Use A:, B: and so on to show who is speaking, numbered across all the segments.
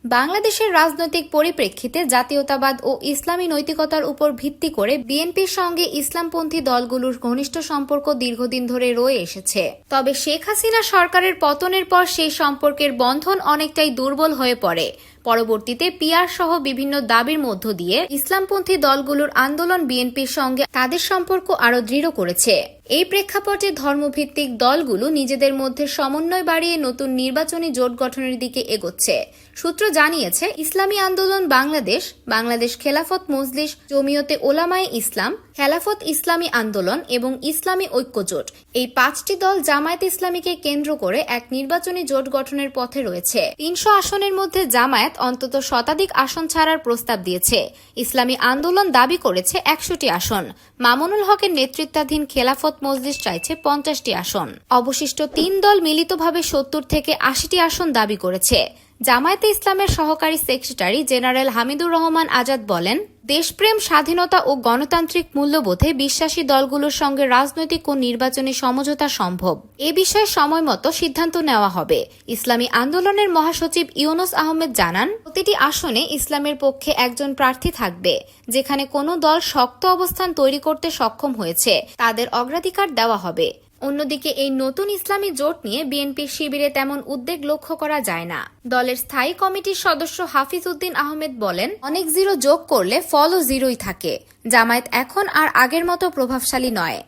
A: বাংলাদেশের রাজনৈতিক পরিপ্রেক্ষিতে জাতীয়তাবাদ ও ইসলামী নৈতিকতার উপর ভিত্তি করে বিএনপির সঙ্গে ইসলামপন্থী দলগুলোর ঘনিষ্ঠ সম্পর্ক দীর্ঘদিন ধরে রয়ে এসেছে। তবে শেখ হাসিনা সরকারের পতনের পর সেই সম্পর্কের বন্ধন অনেকটাই দুর্বল হয়ে পড়ে। পরবর্তীতে পিআর সহ বিভিন্ন দাবির মধ্য দিয়ে ইসলামপন্থী দলগুলোর আন্দোলন বিএনপির সঙ্গে তাদের সম্পর্ক আরও দৃঢ় করেছে। এই প্রেক্ষাপটে ধর্মভিত্তিক দলগুলো নিজেদের মধ্যে সমন্বয় বাড়িয়ে নতুন নির্বাচনী জোট গঠনের দিকে এগোচ্ছে। সূত্র জানিয়েছে, ইসলামী আন্দোলন বাংলাদেশ, বাংলাদেশ খেলাফত মজলিস, জমিয়তে ওলামায়ে ইসলাম, খেলাফত ইসলামী আন্দোলন এবং ইসলামী ঐক্যজোট, এই 5টি দল জামায়াত ইসলামীকে কেন্দ্র করে এক নির্বাচনী জোট গঠনের পথে রয়েছে। 300 আসনের মধ্যে জামায়াত অন্তত শতাধিক আসন ছাড়ার প্রস্তাব দিয়েছে। ইসলামী আন্দোলন দাবি করেছে 100টি আসন। মামুনুল হকের নেতৃত্বাধীন খেলাফত মজলিস চাইছে 50টি আসন। অবশিষ্ট 3 দল মিলিতভাবে 70 থেকে 80টি আসন দাবি করেছে। জামায়াতে ইসলামের সহকারী সেক্রেটারি জেনারেল হামিদুর রহমান আজাদ বলেন, দেশপ্রেম, স্বাধীনতা ও গণতান্ত্রিক মূল্যবোধে বিশ্বাসী দলগুলোর সঙ্গে রাজনৈতিক ও নির্বাচনী সমঝোতা সম্ভব। এ বিষয়ে সময়মতো সিদ্ধান্ত নেওয়া হবে। ইসলামী আন্দোলনের মহাসচিব ইউনুস আহমেদ জানান, প্রতিটি আসনে ইসলামের পক্ষে একজন প্রার্থী থাকবে। যেখানে কোনো দল শক্ত অবস্থান তৈরি করতে সক্ষম হয়েছে, তাদের অগ্রাধিকার দেওয়া হবে। অন্যদিকে এই নতুন ইসলামী জোট নিয়ে বিএনপির শিবিরে তেমন উদ্বেগ লক্ষ্য করা যায় না। দলের স্থায়ী কমিটির সদস্য হাফিজ উদ্দিন আহমেদ বলেন, অনেক জিরো যোগ করলে ফলও জিরোই থাকে। জামায়াত এখন আর আগের মতো প্রভাবশালী নয়।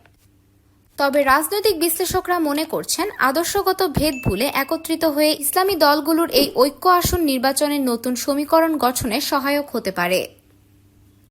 A: তবে রাজনৈতিক বিশ্লেষকরা মনে করছেন, আদর্শগত ভেদ ভুলে একত্রিত হয়ে ইসলামী দলগুলোর এই ঐক্য আসন নির্বাচনের নতুন সমীকরণ গঠনে সহায়ক হতে পারে।